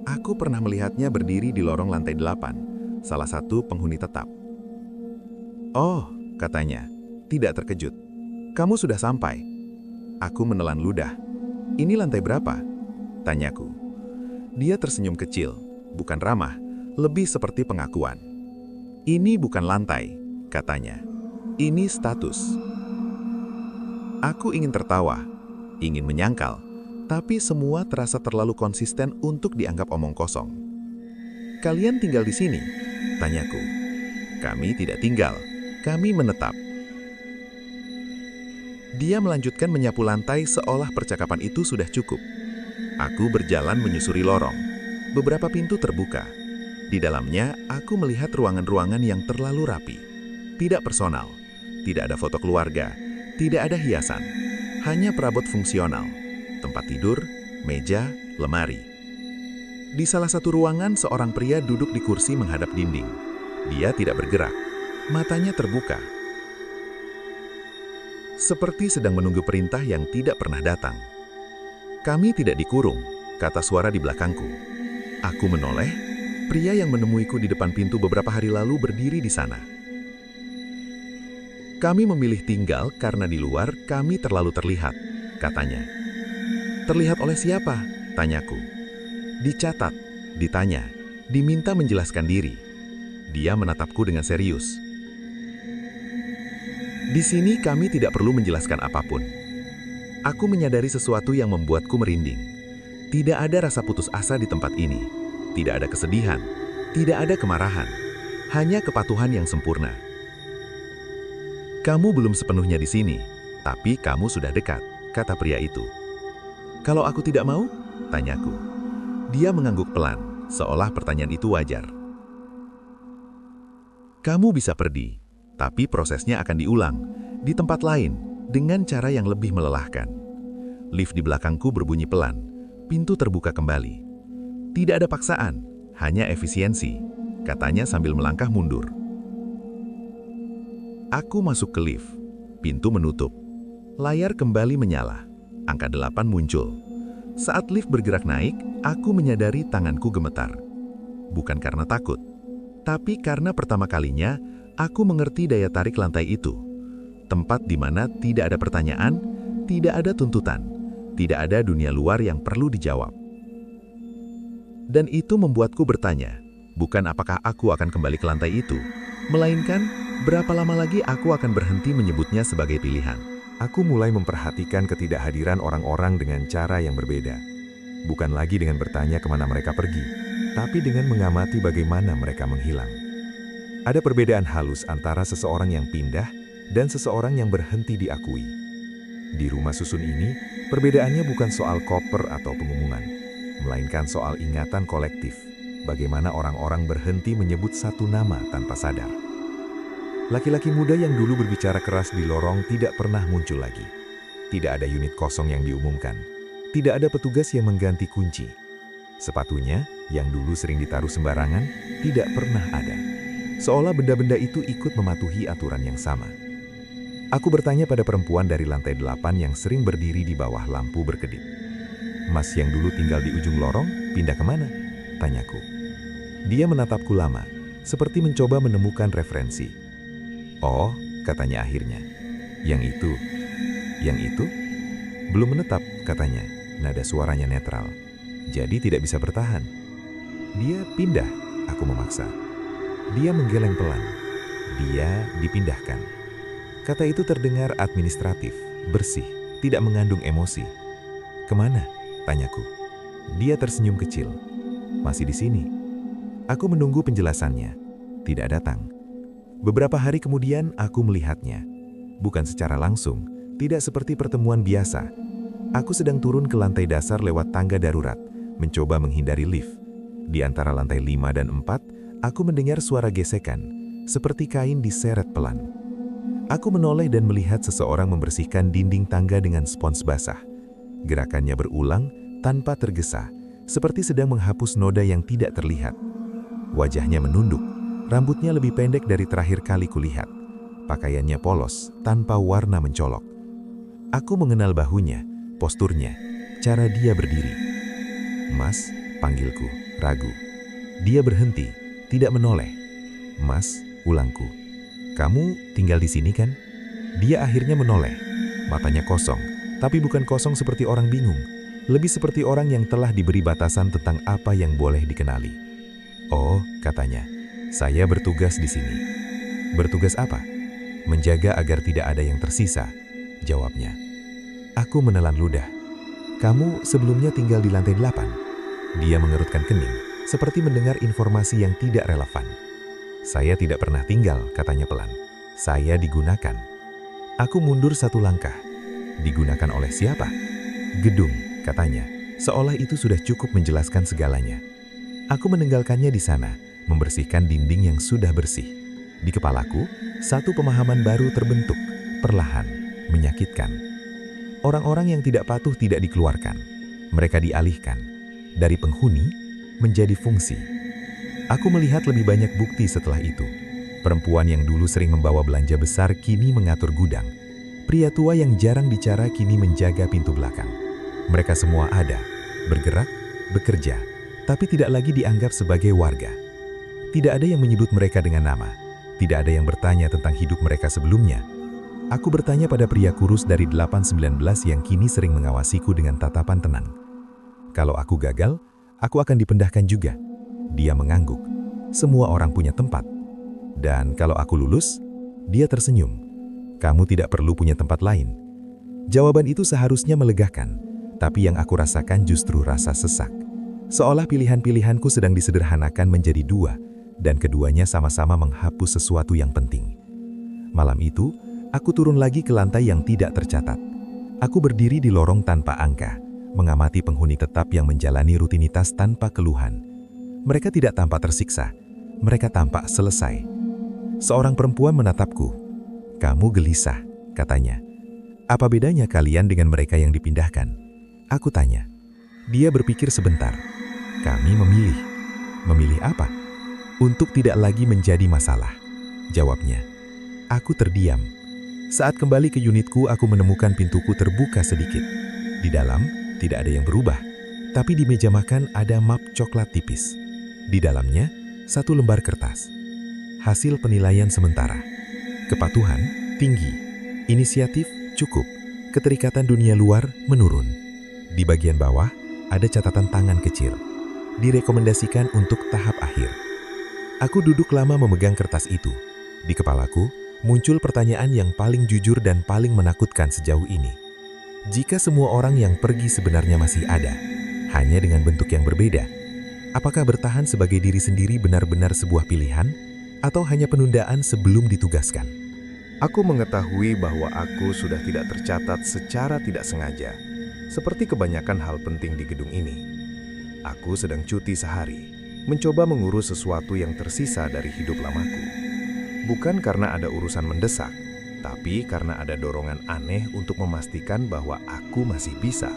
Aku pernah melihatnya berdiri di lorong lantai 8, salah satu penghuni tetap. "Oh," katanya, tidak terkejut. "Kamu sudah sampai." Aku menelan ludah. "Ini lantai berapa?" tanyaku. Dia tersenyum kecil, bukan ramah, lebih seperti pengakuan. "Ini bukan lantai," katanya. "Ini status." Aku ingin tertawa, ingin menyangkal, tapi semua terasa terlalu konsisten untuk dianggap omong kosong. "Kalian tinggal di sini?" tanyaku. "Kami tidak tinggal. Kami menetap." Dia melanjutkan menyapu lantai seolah percakapan itu sudah cukup. Aku berjalan menyusuri lorong. beberapa pintu terbuka. Di dalamnya, aku melihat ruangan-ruangan yang terlalu rapi. Tidak personal, tidak ada foto keluarga, tidak ada hiasan. Hanya perabot fungsional, tempat tidur, meja, lemari. Di salah satu ruangan, seorang pria duduk di kursi menghadap dinding. Dia tidak bergerak, matanya terbuka. Seperti sedang menunggu perintah yang tidak pernah datang. "Kami tidak dikurung," kata suara di belakangku. Aku menoleh, pria yang menemuiku di depan pintu beberapa hari lalu berdiri di sana. "Kami memilih tinggal karena di luar kami terlalu terlihat," katanya. "Terlihat oleh siapa?" tanyaku. "Dicatat, ditanya, diminta menjelaskan diri." Dia menatapku dengan serius. "Di sini kami tidak perlu menjelaskan apapun." Aku menyadari sesuatu yang membuatku merinding. Tidak ada rasa putus asa di tempat ini. Tidak ada kesedihan, tidak ada kemarahan. Hanya kepatuhan yang sempurna. "Kamu belum sepenuhnya di sini, tapi kamu sudah dekat," kata pria itu. "Kalau aku tidak mau?" tanyaku. Dia mengangguk pelan, seolah pertanyaan itu wajar. "Kamu bisa pergi, tapi prosesnya akan diulang, di tempat lain, dengan cara yang lebih melelahkan." Lift di belakangku berbunyi pelan, pintu terbuka kembali. "Tidak ada paksaan, hanya efisiensi," katanya sambil melangkah mundur. Aku masuk ke lift, pintu menutup. Layar kembali menyala, angka 8 muncul. Saat lift bergerak naik, aku menyadari tanganku gemetar. Bukan karena takut, tapi karena pertama kalinya aku mengerti daya tarik lantai itu. Tempat di mana tidak ada pertanyaan, tidak ada tuntutan, tidak ada dunia luar yang perlu dijawab. Dan itu membuatku bertanya, bukan apakah aku akan kembali ke lantai itu, melainkan berapa lama lagi aku akan berhenti menyebutnya sebagai pilihan. Aku mulai memperhatikan ketidakhadiran orang-orang dengan cara yang berbeda. Bukan lagi dengan bertanya kemana mereka pergi, tapi dengan mengamati bagaimana mereka menghilang. Ada perbedaan halus antara seseorang yang pindah dan seseorang yang berhenti diakui. Di rumah susun ini, perbedaannya bukan soal koper atau pengumuman, melainkan soal ingatan kolektif, bagaimana orang-orang berhenti menyebut satu nama tanpa sadar. Laki-laki muda yang dulu berbicara keras di lorong tidak pernah muncul lagi. Tidak ada unit kosong yang diumumkan. Tidak ada petugas yang mengganti kunci. Sepatunya, yang dulu sering ditaruh sembarangan, tidak pernah ada. Seolah benda-benda itu ikut mematuhi aturan yang sama. Aku bertanya pada perempuan dari lantai 8 yang sering berdiri di bawah lampu berkedip. "Mas yang dulu tinggal di ujung lorong, pindah kemana?" tanyaku. Dia menatapku lama, seperti mencoba menemukan referensi. "Oh," katanya akhirnya. "Yang itu." "Yang itu?" "Belum menetap," katanya, nada suaranya netral. "Jadi tidak bisa bertahan." "Dia pindah," aku memaksa. Dia menggeleng pelan. "Dia dipindahkan." Kata itu terdengar administratif, bersih, tidak mengandung emosi. "Kemana?" tanyaku. Dia tersenyum kecil. "Masih di sini." Aku menunggu penjelasannya. Tidak datang. Beberapa hari kemudian aku melihatnya. Bukan secara langsung, tidak seperti pertemuan biasa. Aku sedang turun ke lantai dasar lewat tangga darurat, mencoba menghindari lift. Di antara lantai 5 dan 4, aku mendengar suara gesekan, seperti kain diseret pelan. Aku menoleh dan melihat seseorang membersihkan dinding tangga dengan spons basah. Gerakannya berulang, tanpa tergesa, seperti sedang menghapus noda yang tidak terlihat. Wajahnya menunduk, rambutnya lebih pendek dari terakhir kali kulihat. Pakaiannya polos, tanpa warna mencolok. Aku mengenal bahunya, posturnya, cara dia berdiri. "Mas," panggilku, ragu. Dia berhenti, tidak menoleh. "Mas," ulangku. "Kamu tinggal di sini kan?" Dia akhirnya menoleh. Matanya kosong, tapi bukan kosong seperti orang bingung. Lebih seperti orang yang telah diberi batasan tentang apa yang boleh dikenali. "Oh," katanya, "saya bertugas di sini." "Bertugas apa?" "Menjaga agar tidak ada yang tersisa," jawabnya. Aku menelan ludah. "Kamu sebelumnya tinggal di lantai 8?" Dia mengerutkan kening, seperti mendengar informasi yang tidak relevan. "Saya tidak pernah tinggal," katanya pelan. "Saya digunakan." Aku mundur satu langkah. "Digunakan oleh siapa?" "Gedung," katanya, seolah itu sudah cukup menjelaskan segalanya. Aku meninggalkannya di sana, membersihkan dinding yang sudah bersih. Di kepalaku, satu pemahaman baru terbentuk, perlahan, menyakitkan. Orang-orang yang tidak patuh tidak dikeluarkan. Mereka dialihkan dari penghuni menjadi fungsi. Aku melihat lebih banyak bukti setelah itu. Perempuan yang dulu sering membawa belanja besar kini mengatur gudang. Pria tua yang jarang bicara kini menjaga pintu belakang. Mereka semua ada, bergerak, bekerja, tapi tidak lagi dianggap sebagai warga. Tidak ada yang menyebut mereka dengan nama. Tidak ada yang bertanya tentang hidup mereka sebelumnya. Aku bertanya pada pria kurus dari 819 yang kini sering mengawasiku dengan tatapan tenang. Kalau aku gagal, aku akan dipindahkan juga. Dia mengangguk. Semua orang punya tempat. Dan kalau aku lulus, dia tersenyum. Kamu tidak perlu punya tempat lain. Jawaban itu seharusnya melegakan, tapi yang aku rasakan justru rasa sesak. Seolah pilihan-pilihanku sedang disederhanakan menjadi dua, dan keduanya sama-sama menghapus sesuatu yang penting. Malam itu, aku turun lagi ke lantai yang tidak tercatat. Aku berdiri di lorong tanpa angka, mengamati penghuni tetap yang menjalani rutinitas tanpa keluhan. Mereka tidak tampak tersiksa, mereka tampak selesai. Seorang perempuan menatapku. Kamu gelisah, katanya. Apa bedanya kalian dengan mereka yang dipindahkan? Aku tanya. Dia berpikir sebentar. Kami memilih. Memilih apa? Untuk tidak lagi menjadi masalah, jawabnya. Aku terdiam. Saat kembali ke unitku, aku menemukan pintuku terbuka sedikit. Di dalam, tidak ada yang berubah. Tapi di meja makan ada map coklat tipis. Di dalamnya, satu lembar kertas. Hasil penilaian sementara. Kepatuhan, tinggi. Inisiatif, cukup. Keterikatan dunia luar, menurun. Di bagian bawah, ada catatan tangan kecil. Direkomendasikan untuk tahap akhir. Aku duduk lama memegang kertas itu. Di kepalaku, muncul pertanyaan yang paling jujur dan paling menakutkan sejauh ini. Jika semua orang yang pergi sebenarnya masih ada, hanya dengan bentuk yang berbeda, apakah bertahan sebagai diri sendiri benar-benar sebuah pilihan, atau hanya penundaan sebelum ditugaskan? Aku mengetahui bahwa aku sudah tidak tercatat secara tidak sengaja, seperti kebanyakan hal penting di gedung ini. Aku sedang cuti sehari, mencoba mengurus sesuatu yang tersisa dari hidup lamaku. Bukan karena ada urusan mendesak, tapi karena ada dorongan aneh untuk memastikan bahwa aku masih bisa,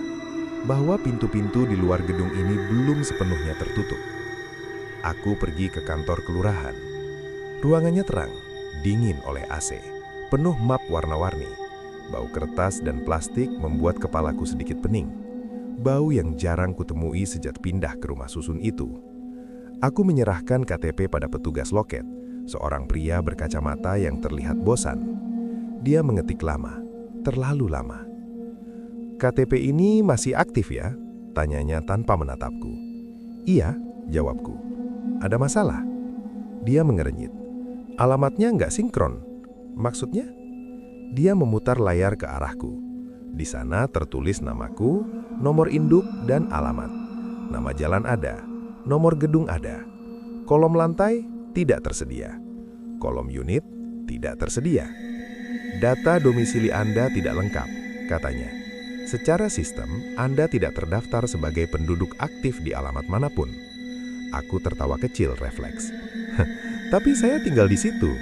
bahwa pintu-pintu di luar gedung ini belum sepenuhnya tertutup. Aku pergi ke kantor kelurahan. Ruangannya terang, dingin oleh AC, penuh map warna-warni. Bau kertas dan plastik membuat kepalaku sedikit pening. Bau yang jarang kutemui sejak pindah ke rumah susun itu. Aku menyerahkan KTP pada petugas loket, seorang pria berkacamata yang terlihat bosan. Dia mengetik lama, terlalu lama. "KTP ini masih aktif ya?" tanyanya tanpa menatapku. "Iya," jawabku. "Ada masalah?" Dia mengerenyit. "Alamatnya nggak sinkron." "Maksudnya?" Dia memutar layar ke arahku. Di sana tertulis namaku, nomor induk, dan alamat. Nama jalan ada, nomor gedung ada. Kolom lantai tidak tersedia. Kolom unit tidak tersedia. "Data domisili Anda tidak lengkap," katanya. "Secara sistem, Anda tidak terdaftar sebagai penduduk aktif di alamat manapun." Aku tertawa kecil refleks. "Tapi saya tinggal di situ."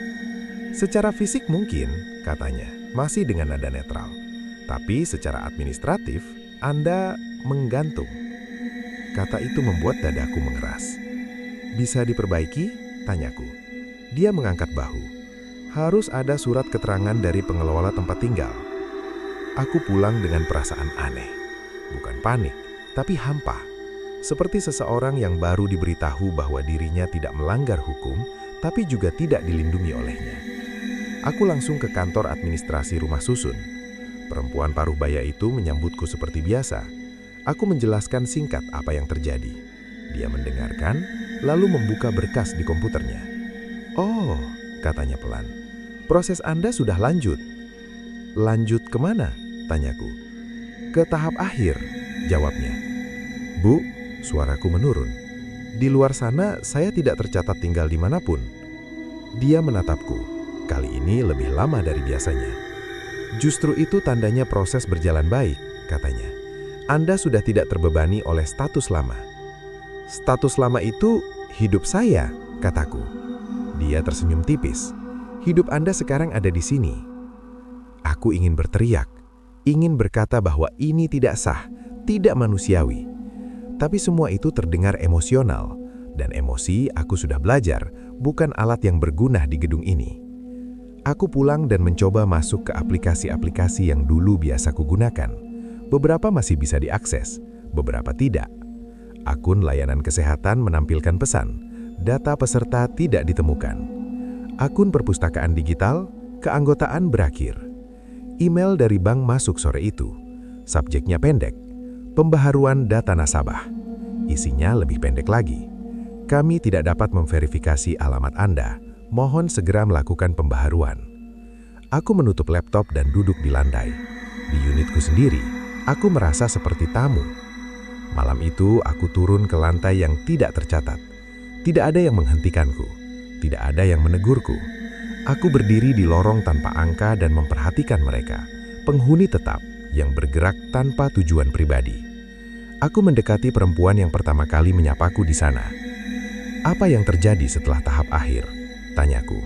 "Secara fisik mungkin," katanya, masih dengan nada netral. "Tapi secara administratif, Anda menggantung." Kata itu membuat dadaku mengeras. "Bisa diperbaiki?" tanyaku. Dia mengangkat bahu. "Harus ada surat keterangan dari pengelola tempat tinggal." Aku pulang dengan perasaan aneh. Bukan panik, tapi hampa. Seperti seseorang yang baru diberitahu bahwa dirinya tidak melanggar hukum, tapi juga tidak dilindungi olehnya. Aku langsung ke kantor administrasi rumah susun. Perempuan paruh baya itu menyambutku seperti biasa. Aku menjelaskan singkat apa yang terjadi. Dia mendengarkan, lalu membuka berkas di komputernya. "Oh," katanya pelan, "proses Anda sudah lanjut." "Lanjut kemana?" tanyaku. "Ke tahap akhir," jawabnya. "Bu," suaraku menurun. "Di luar sana saya tidak tercatat tinggal dimanapun." Dia menatapku. Kali ini lebih lama dari biasanya. "Justru itu tandanya proses berjalan baik," katanya. "Anda sudah tidak terbebani oleh status lama." Status lama itu hidup saya, kataku. Dia tersenyum tipis. Hidup Anda sekarang ada di sini. Aku ingin berteriak, ingin berkata bahwa ini tidak sah, tidak manusiawi. Tapi semua itu terdengar emosional, dan emosi aku sudah belajar bukan alat yang berguna di gedung ini. Aku pulang dan mencoba masuk ke aplikasi-aplikasi yang dulu biasa kugunakan. Beberapa masih bisa diakses, beberapa tidak. Akun layanan kesehatan menampilkan pesan, data peserta tidak ditemukan. Akun perpustakaan digital, keanggotaan berakhir. Email dari bank masuk sore itu. Subjeknya pendek, pembaharuan data nasabah. Isinya lebih pendek lagi. Kami tidak dapat memverifikasi alamat Anda. Mohon segera melakukan pembaharuan. Aku menutup laptop dan duduk di lantai. Di unitku sendiri, aku merasa seperti tamu. Malam itu aku turun ke lantai yang tidak tercatat. Tidak ada yang menghentikanku. Tidak ada yang menegurku. Aku berdiri di lorong tanpa angka dan memperhatikan mereka, penghuni tetap yang bergerak tanpa tujuan pribadi. Aku mendekati perempuan yang pertama kali menyapaku di sana. Apa yang terjadi setelah tahap akhir? Tanyaku.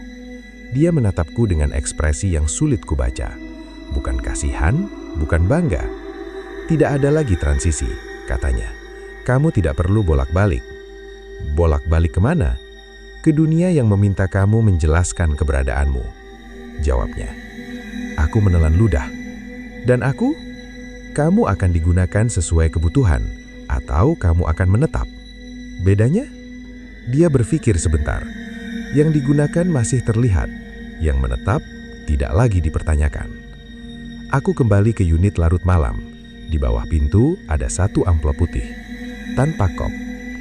Dia menatapku dengan ekspresi yang sulit kubaca. Bukan kasihan, bukan bangga. Tidak ada lagi transisi, katanya. Kamu tidak perlu bolak-balik. Bolak-balik kemana? Ke dunia yang meminta kamu menjelaskan keberadaanmu. Jawabnya. Aku menelan ludah. Dan aku? Kamu akan digunakan sesuai kebutuhan, atau kamu akan menetap. Bedanya? Dia berpikir sebentar. Yang digunakan masih terlihat, yang menetap tidak lagi dipertanyakan. Aku kembali ke unit larut malam. Di bawah pintu ada satu amplop putih, tanpa kop,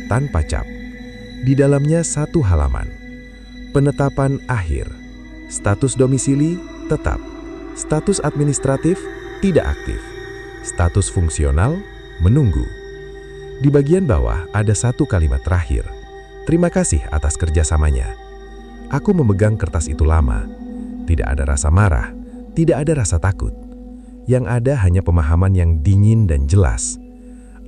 tanpa cap. Di dalamnya satu halaman. Penetapan akhir. Status domisili tetap. Status administratif tidak aktif. Status fungsional menunggu. Di bagian bawah ada satu kalimat terakhir. Terima kasih atas kerjasamanya. Aku memegang kertas itu lama. Tidak ada rasa marah, tidak ada rasa takut. Yang ada hanya pemahaman yang dingin dan jelas.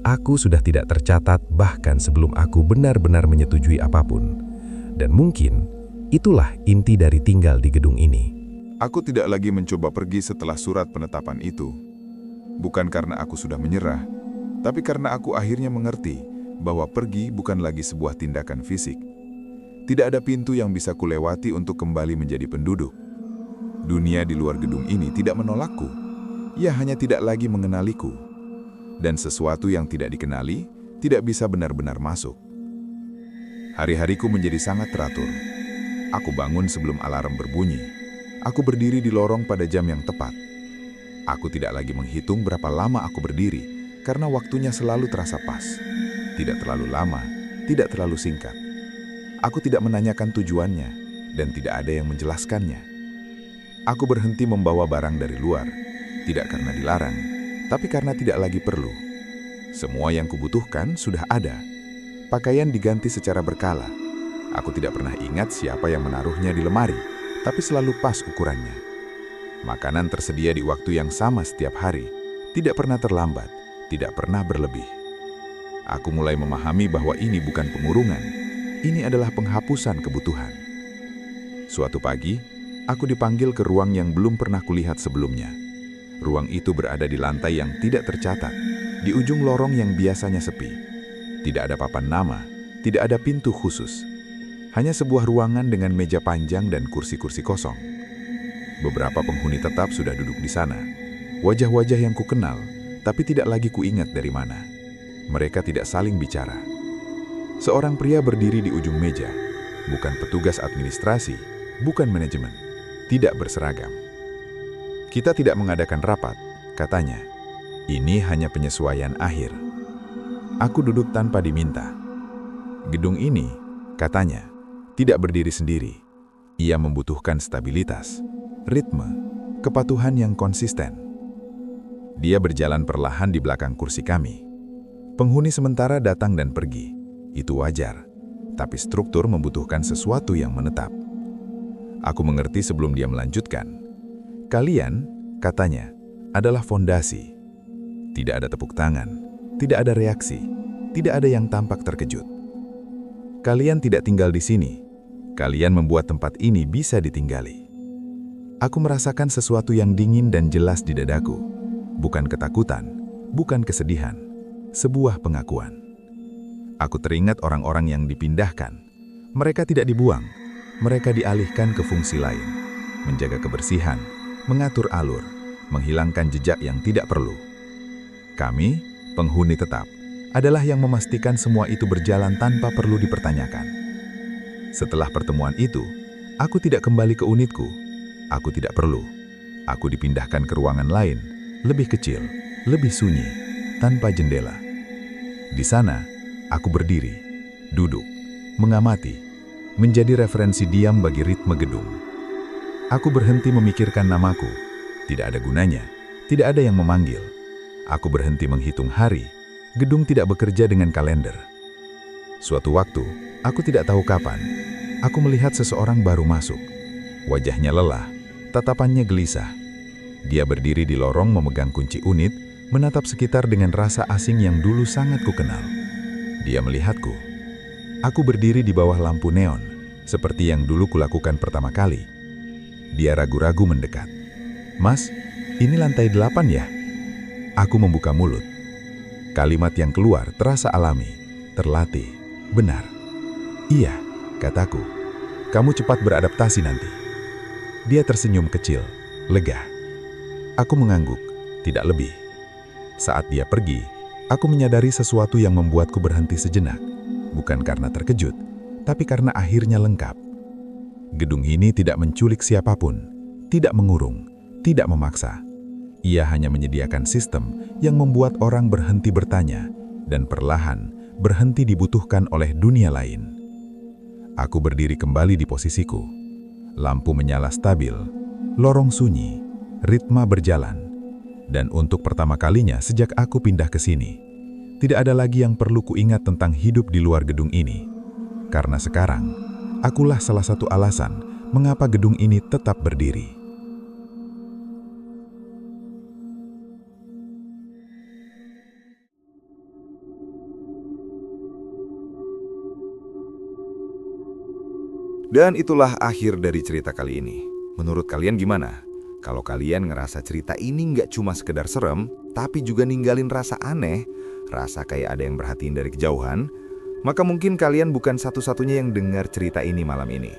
Aku sudah tidak tercatat bahkan sebelum aku benar-benar menyetujui apapun. Dan mungkin itulah inti dari tinggal di gedung ini. Aku tidak lagi mencoba pergi setelah surat penetapan itu. Bukan karena aku sudah menyerah, tapi karena aku akhirnya mengerti bahwa pergi bukan lagi sebuah tindakan fisik. Tidak ada pintu yang bisa kulewati untuk kembali menjadi penduduk. Dunia di luar gedung ini tidak menolakku. Ia hanya tidak lagi mengenaliku. Dan sesuatu yang tidak dikenali tidak bisa benar-benar masuk. Hari-hariku menjadi sangat teratur. Aku bangun sebelum alarm berbunyi. Aku berdiri di lorong pada jam yang tepat. Aku tidak lagi menghitung berapa lama aku berdiri, karena waktunya selalu terasa pas. Tidak terlalu lama, tidak terlalu singkat. Aku tidak menanyakan tujuannya, dan tidak ada yang menjelaskannya. Aku berhenti membawa barang dari luar, tidak karena dilarang, tapi karena tidak lagi perlu. Semua yang kubutuhkan sudah ada. Pakaian diganti secara berkala. Aku tidak pernah ingat siapa yang menaruhnya di lemari, tapi selalu pas ukurannya. Makanan tersedia di waktu yang sama setiap hari, tidak pernah terlambat, tidak pernah berlebih. Aku mulai memahami bahwa ini bukan pengurungan. Ini adalah penghapusan kebutuhan. Suatu pagi, aku dipanggil ke ruang yang belum pernah kulihat sebelumnya. Ruang itu berada di lantai yang tidak tercatat, di ujung lorong yang biasanya sepi. Tidak ada papan nama, tidak ada pintu khusus. Hanya sebuah ruangan dengan meja panjang dan kursi-kursi kosong. Beberapa penghuni tetap sudah duduk di sana. Wajah-wajah yang kukenal, tapi tidak lagi kuingat dari mana. Mereka tidak saling bicara. Seorang pria berdiri di ujung meja, bukan petugas administrasi, bukan manajemen, tidak berseragam. Kita tidak mengadakan rapat, katanya. Ini hanya penyesuaian akhir. Aku duduk tanpa diminta. Gedung ini, katanya, tidak berdiri sendiri. Ia membutuhkan stabilitas, ritme, kepatuhan yang konsisten. Dia berjalan perlahan di belakang kursi kami. Penghuni sementara datang dan pergi. Itu wajar, tapi struktur membutuhkan sesuatu yang menetap. Aku mengerti sebelum dia melanjutkan. Kalian, katanya, adalah fondasi. Tidak ada tepuk tangan, tidak ada reaksi, tidak ada yang tampak terkejut. Kalian tidak tinggal di sini. Kalian membuat tempat ini bisa ditinggali. Aku merasakan sesuatu yang dingin dan jelas di dadaku. Bukan ketakutan, bukan kesedihan, sebuah pengakuan. Aku teringat orang-orang yang dipindahkan. Mereka tidak dibuang, mereka dialihkan ke fungsi lain. Menjaga kebersihan, mengatur alur, menghilangkan jejak yang tidak perlu. Kami, penghuni tetap, adalah yang memastikan semua itu berjalan tanpa perlu dipertanyakan. Setelah pertemuan itu, aku tidak kembali ke unitku. Aku tidak perlu. Aku dipindahkan ke ruangan lain, lebih kecil, lebih sunyi, tanpa jendela. Di sana, aku berdiri, duduk, mengamati, menjadi referensi diam bagi ritme gedung. Aku berhenti memikirkan namaku. Tidak ada gunanya, tidak ada yang memanggil. Aku berhenti menghitung hari. Gedung tidak bekerja dengan kalender. Suatu waktu, aku tidak tahu kapan, aku melihat seseorang baru masuk. Wajahnya lelah, tatapannya gelisah. Dia berdiri di lorong memegang kunci unit, menatap sekitar dengan rasa asing yang dulu sangat kukenal. Dia melihatku. Aku berdiri di bawah lampu neon, seperti yang dulu kulakukan pertama kali. Dia ragu-ragu mendekat. "Mas, ini lantai 8 ya?" Aku membuka mulut. Kalimat yang keluar terasa alami, terlatih, benar. "Iya," kataku. "Kamu cepat beradaptasi nanti." Dia tersenyum kecil, lega. Aku mengangguk, tidak lebih. Saat dia pergi, aku menyadari sesuatu yang membuatku berhenti sejenak. Bukan karena terkejut, tapi karena akhirnya lengkap. Gedung ini tidak menculik siapapun, tidak mengurung, tidak memaksa. Ia hanya menyediakan sistem yang membuat orang berhenti bertanya dan perlahan berhenti dibutuhkan oleh dunia lain. Aku berdiri kembali di posisiku. Lampu menyala stabil, lorong sunyi, ritme berjalan. Dan untuk pertama kalinya sejak aku pindah ke sini, tidak ada lagi yang perlu kuingat tentang hidup di luar gedung ini. Karena sekarang, akulah salah satu alasan mengapa gedung ini tetap berdiri. Dan itulah akhir dari cerita kali ini. Menurut kalian gimana? Kalau kalian ngerasa cerita ini nggak cuma sekedar serem, tapi juga ninggalin rasa aneh, rasa kayak ada yang merhatiin dari kejauhan, maka mungkin kalian bukan satu-satunya yang dengar cerita ini malam ini.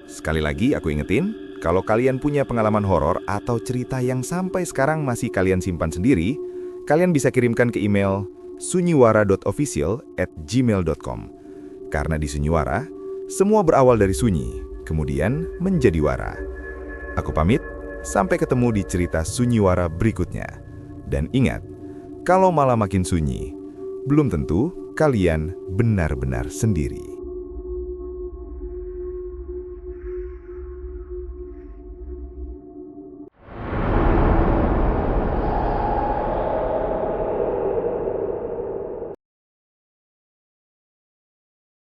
Sekali lagi aku ingetin, kalau kalian punya pengalaman horor atau cerita yang sampai sekarang masih kalian simpan sendiri, kalian bisa kirimkan ke email sunyiwara.official@gmail.com. Karena di Sunyiwara, semua berawal dari sunyi, kemudian menjadi wara. Aku pamit, sampai ketemu di cerita Sunyiwara berikutnya. Dan ingat, kalau malam makin sunyi, belum tentu kalian benar-benar sendiri.